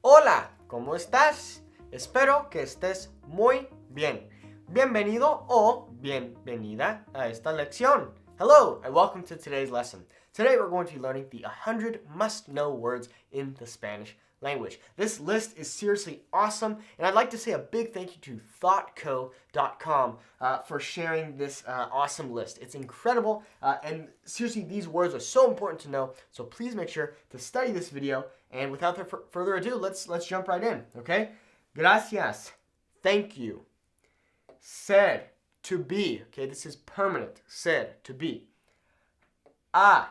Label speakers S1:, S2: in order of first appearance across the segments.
S1: Hola, ¿cómo estás? Espero que estés muy bien. Bienvenido o bienvenida a esta lección. Hello and welcome to today's lesson. Today we're going to be learning the 100 must-know words in the Spanish language. This list is seriously awesome, and I'd like to say a big thank you to thoughtco.com for sharing this awesome list. It's incredible, and seriously, these words are so important to know, so please make sure to study this video, and without further ado, let's jump right in, okay? Gracias, thank you. Ser, to be, okay, this is permanent. Ser, to be. A,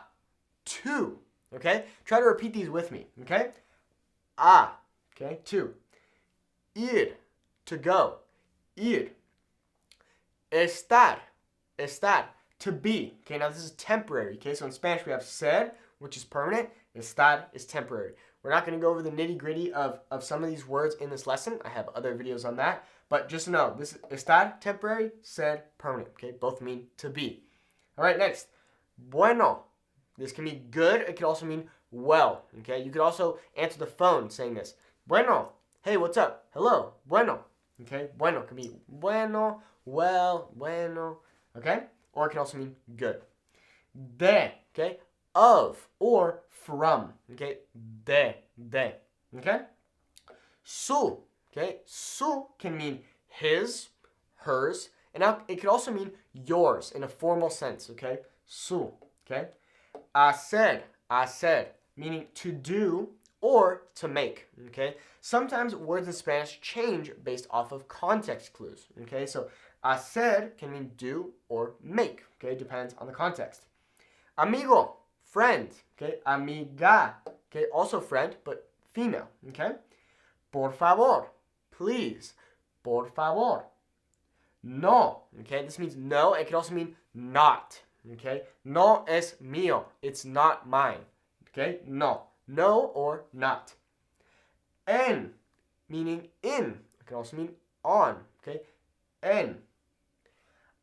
S1: to, okay? Try to repeat these with me, okay? A, okay, to. Ir, to go. Ir. Estar, to be. Okay, now this is temporary, okay? So in Spanish we have ser, which is permanent. Estar is temporary. We're not going to go over the nitty-gritty of some of these words in this lesson. I have other videos on that. But just know, this is estar, temporary, ser, permanent, okay? Both mean to be. All right, next. Bueno. This can mean good. It could also mean well, okay? You could also answer the phone saying this. Bueno. Hey, what's up? Hello. Bueno. Okay? Bueno can be bueno, well, bueno, okay? Or it can also mean good. De, okay? Of or from, okay? De. Okay? Su, okay? Su can mean his, hers, and now it could also mean yours in a formal sense, okay? Su, okay? Hacer, meaning to do or to make, okay? Sometimes words in Spanish change based off of context clues, okay? So hacer can mean do or make, okay? Depends on the context. Amigo, friend, okay? Amiga, okay? Also friend, but female, okay? Por favor, please. Por favor. No, okay? This means no. It can also mean not, okay? No es mío. It's not mine, okay? No. No or not. En, meaning in. It can also mean on, okay? En.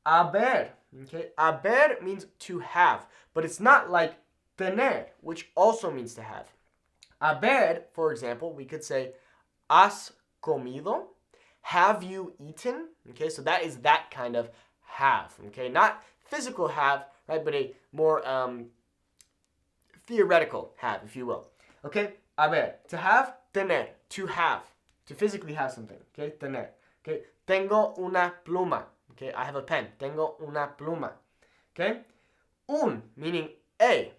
S1: Haber, okay? Haber means to have, but it's not like tener, which also means to have. Haber, for example, we could say, has comido? Have you eaten? Okay, so that is that kind of have, okay? Not physical have, right, but a more theoretical have, if you will. Okay, haber, to have, tener, to have, to physically have something, okay, tener. Okay, tengo una pluma, okay, I have a pen, tengo una pluma, okay? Un, meaning a,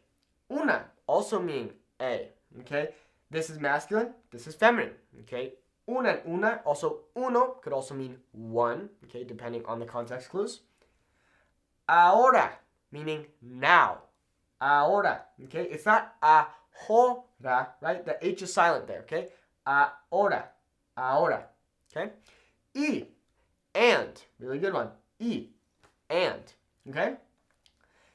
S1: una, also meaning a, okay? This is masculine, this is feminine, okay? Una and una, also uno, could also mean one, okay, depending on the context clues. Ahora, meaning now. Ahora, okay? It's not ahora, right? The H is silent there, okay? Ahora, okay? Y, and, really good one. Y, and, okay?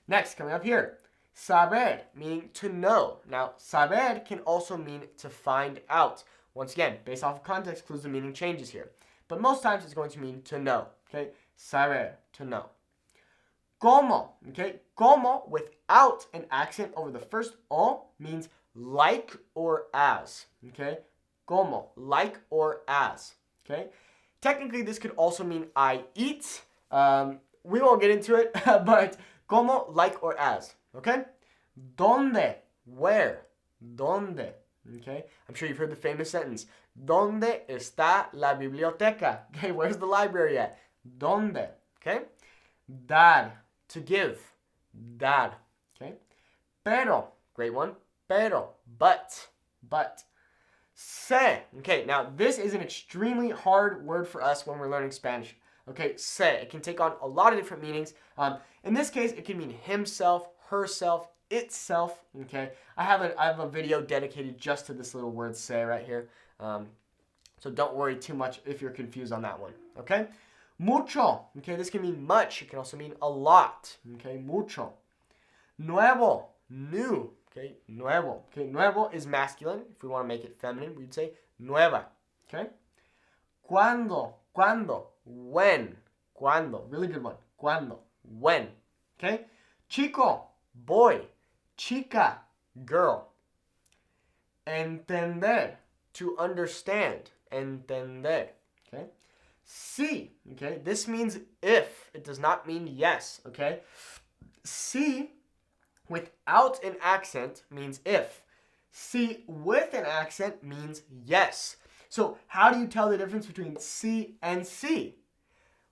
S1: Next, coming up here. Saber, meaning to know. Now, saber can also mean to find out. Once again, based off of context clues, the meaning changes here. But most times it's going to mean to know, okay? Saber, to know. Como, okay? Como, without an accent over the first o, means like or as, okay? Como, like or as, okay? Technically, this could also mean I eat. We won't get into it, but como, like or as, okay? Donde, where? Donde, okay? I'm sure you've heard the famous sentence. ¿Dónde está la biblioteca? Okay, where's the library at? ¿Dónde? Okay? Dar, to give. Dar, okay? Pero, great one. Pero, but. Se, okay, now this is an extremely hard word for us when we're learning Spanish. Okay, se, it can take on a lot of different meanings. In this case, it can mean himself, herself, itself, okay? I have a video dedicated just to this little word se right here. So don't worry too much if you're confused on that one, okay? Mucho, okay, this can mean much. It can also mean a lot, okay? Mucho. Nuevo, new, okay? Nuevo, okay? Nuevo is masculine. If we want to make it feminine, we'd say nueva, okay? Cuando, when, cuando, really good one. Cuando, when, okay? Chico, boy. Chica, girl. Entender, to understand, entender, okay? Si, okay, this means if. It does not mean yes, okay? Si without an accent means if. Si with an accent means yes. So how do you tell the difference between si and si?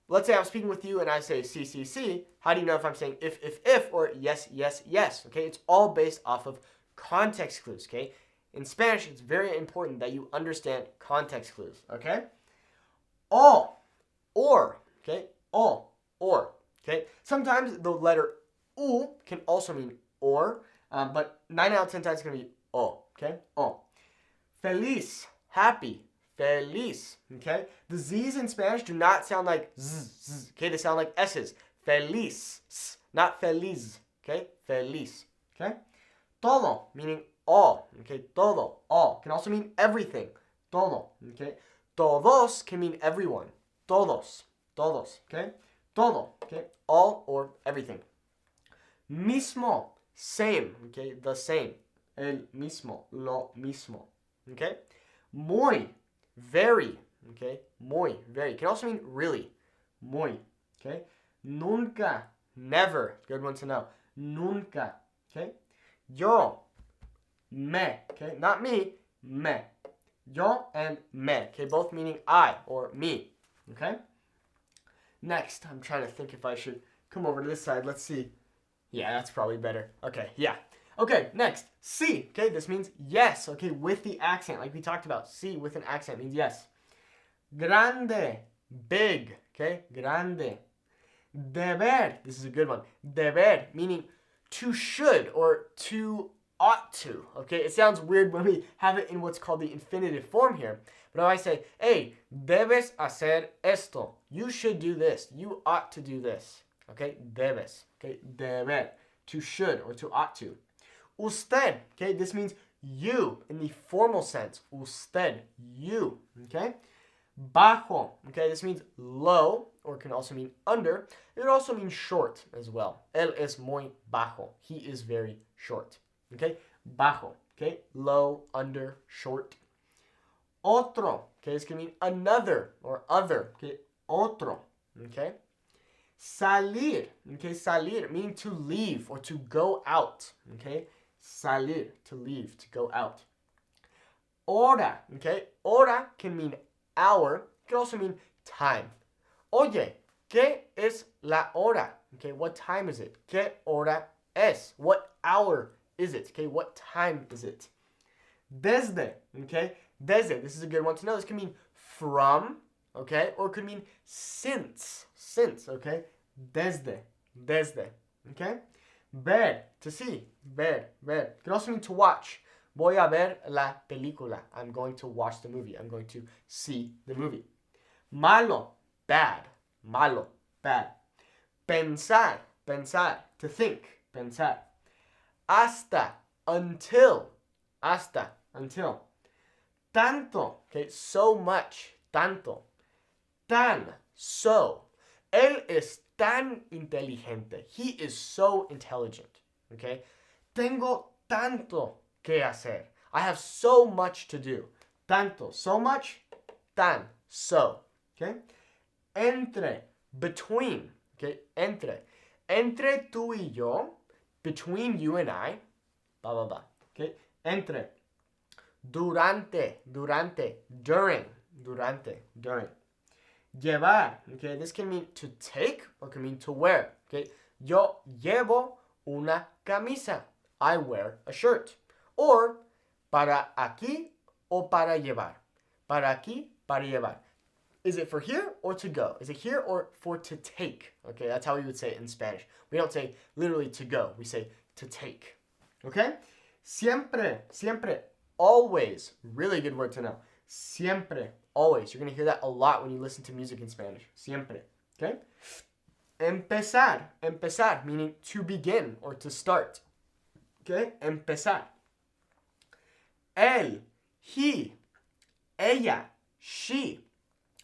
S1: Let's say I'm speaking with you and I say si, si, si. How do you know if I'm saying if, or yes, yes, yes? Okay, it's all based off of context clues, okay? In Spanish, it's very important that you understand context clues, okay? O, or, okay? O, or, okay? Sometimes the letter U can also mean or, but 9 out of 10 times it's going to be O, okay? O. Feliz, happy, feliz, okay? The Z's in Spanish do not sound like Z, Z, okay? They sound like S's. Feliz, not feliz, okay? Feliz, okay? Todo, meaning all, okay? Todo, all. Can also mean everything. Todo, okay? Todos can mean everyone. Todos, todos, okay? Todo, okay? All or everything. Mismo, same, okay? The same. El mismo, lo mismo, okay? Muy, very, okay? Muy, very. Can also mean really. Muy, okay? Nunca, never. Good one to know. Nunca, okay? Yo, me, okay? Not me, me. Yo and me, okay? Both meaning I or me, okay? Next, I'm trying to think if I should come over to this side. Let's see. Yeah, that's probably better. Okay, yeah. Okay, next, si, okay? This means yes, okay? With the accent, like we talked about. Si with an accent means yes. Grande, big, okay? Grande. Deber, this is a good one. Deber, meaning to should or to ought to, okay? It sounds weird when we have it in what's called the infinitive form here. But if I say, hey, debes hacer esto. You should do this. You ought to do this, okay? Debes, okay? Deber, to should or to ought to. Usted, okay? This means you in the formal sense. Usted, you, okay? Bajo, okay? This means low or can also mean under. It also means short as well. Él es muy bajo. He is very short, okay? Bajo, okay? Low, under, short. Otro, okay? This can mean another or other, okay? Otro, okay? Salir, okay? Salir, meaning to leave or to go out, okay? Salir, to leave, to go out. Hora, okay? Hora can mean hour. It can also mean time. Oye, ¿qué es la hora? Okay, what time is it? ¿Qué hora es? What hour is it? Okay, what time is it? Desde, okay? Desde, this is a good one to know. This can mean from, okay? Or it could mean since, okay? Desde, okay? Ver, to see, ver. It can also mean to watch. Voy a ver la película. I'm going to watch the movie. I'm going to see the movie. Malo, bad. Malo, bad. Pensar, to think. Pensar. Hasta, until. Tanto, okay, so much. Tanto. Tan, so. Él es tan inteligente. He is so intelligent. Okay? Tengo tanto que hacer. I have so much to do. Tanto, so much. Tan, so. Okay? Entre, between. Okay? Entre. Entre tú y yo. Between you and I. Blah, blah, blah. Okay? Entre. Durante. During. Llevar, okay, this can mean to take or can mean to wear, okay? Yo llevo una camisa. I wear a shirt. Or, para aquí o para llevar. Para aquí, para llevar. Is it for here or to go? Is it here or for to take? Okay, that's how we would say it in Spanish. We don't say literally to go. We say to take. Okay? Siempre, always. Really good word to know. Siempre, always. You're going to hear that a lot when you listen to music in Spanish. Siempre. Okay? Empezar, meaning to begin or to start. Okay? Empezar. Él, he, ella, she.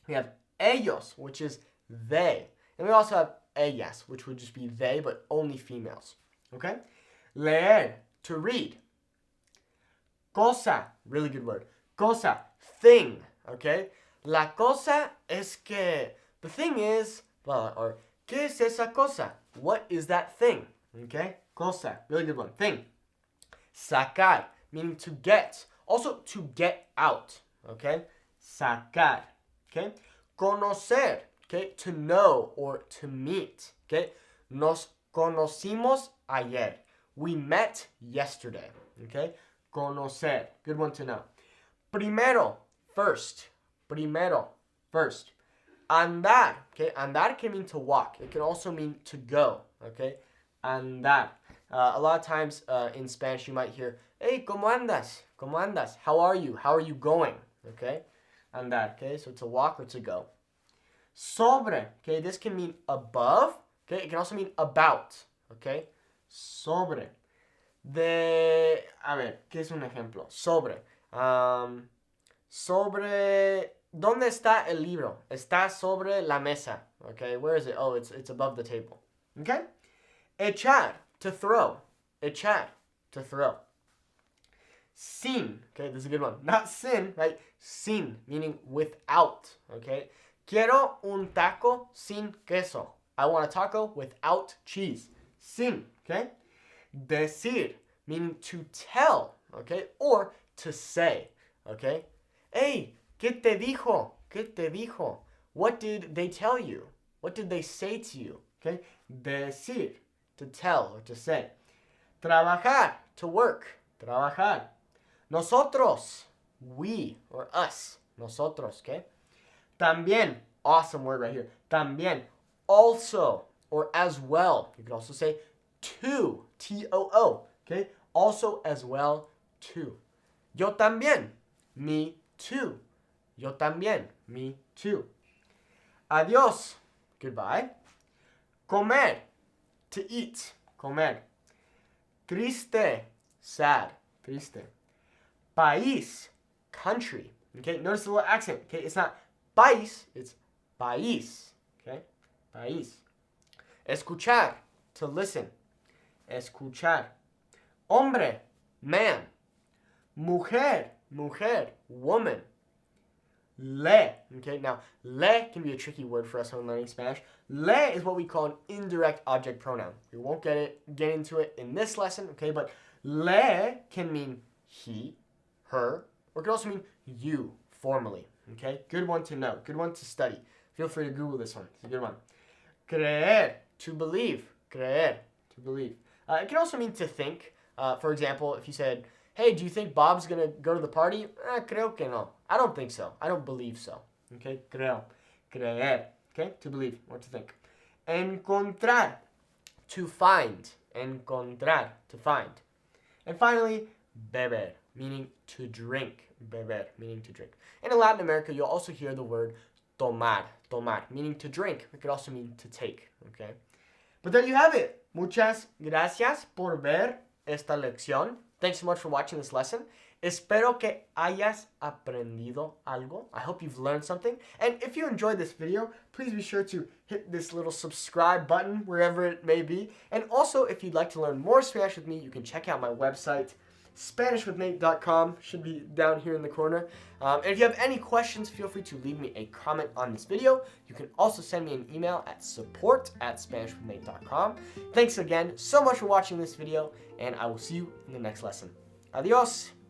S1: We have ellos, which is they. And we also have ellas, which would just be they, but only females. Okay? Leer, to read. Cosa, really good word. Cosa, thing, okay? La cosa es que, the thing is, well, or, ¿qué es esa cosa? What is that thing? Okay? Cosa, really good one. Thing. Sacar, meaning to get. Also, to get out, okay? Sacar, okay? Conocer, okay? To know or to meet, okay? Nos conocimos ayer. We met yesterday, okay? Conocer, good one to know. Primero, first. Primero, first. Andar, okay? Andar can mean to walk. It can also mean to go, okay? Andar. A lot of times in Spanish you might hear, hey, ¿cómo andas? ¿Cómo andas? How are you? How are you going? Okay? Andar, okay? So to walk or to go. Sobre, okay? This can mean above, okay? It can also mean about, okay? Sobre. A ver, ¿qué es un ejemplo? Sobre. Sobre, ¿dónde está el libro? Está sobre la mesa, okay? Where is it? Oh, it's above the table, okay? Echar, to throw. Echar, to throw. Sin, okay, this is a good one. Not sin, right? Sin, meaning without, okay? Quiero un taco sin queso. I want a taco without cheese. Sin, okay? Decir, meaning to tell, okay? Or to say, okay? Hey, ¿qué te dijo? ¿Qué te dijo? What did they tell you? What did they say to you? Okay? Decir, to tell or to say. Trabajar, to work. Trabajar. Nosotros, we or us. Nosotros, okay? También, awesome word right here. También, also or as well. You can also say too, T-O-O, okay? Also as well, too. Yo también, me too. Yo también, me too. Adiós, goodbye. Comer, to eat, comer. Triste, sad, triste. País, country. Okay, notice the little accent. Okay, it's not país, it's país. Okay, país. Escuchar, to listen. Escuchar. Hombre, man. Mujer, mujer, woman. Le, okay, now le can be a tricky word for us when learning Spanish. Le is what we call an indirect object pronoun. We won't get into it in this lesson, okay, but le can mean he, her, or it can also mean you, formally, okay? Good one to know, good one to study. Feel free to Google this one, it's a good one. Creer, to believe, creer, to believe. It can also mean to think. For example, if you said, hey, do you think Bob's going to go to the party? Creo que no. I don't think so. I don't believe so. Okay? Creo. Creer. Okay? To believe or to think. Encontrar. To find. Encontrar. To find. And finally, beber. Meaning to drink. Beber. Meaning to drink. And in Latin America, you'll also hear the word tomar. Tomar. Meaning to drink. It could also mean to take. Okay? But there you have it. Muchas gracias por ver esta lección. Thanks so much for watching this lesson. Espero que hayas aprendido algo. I hope you've learned something. And if you enjoyed this video, please be sure to hit this little subscribe button wherever it may be. And also, if you'd like to learn more Spanish with me, you can check out my website, SpanishWithNate.com. Should be down here in the corner. And if you have any questions, feel free to leave me a comment on this video. You can also send me an email at support@SpanishWithNate.com. Thanks again so much for watching this video, and I will see you in the next lesson. Adios!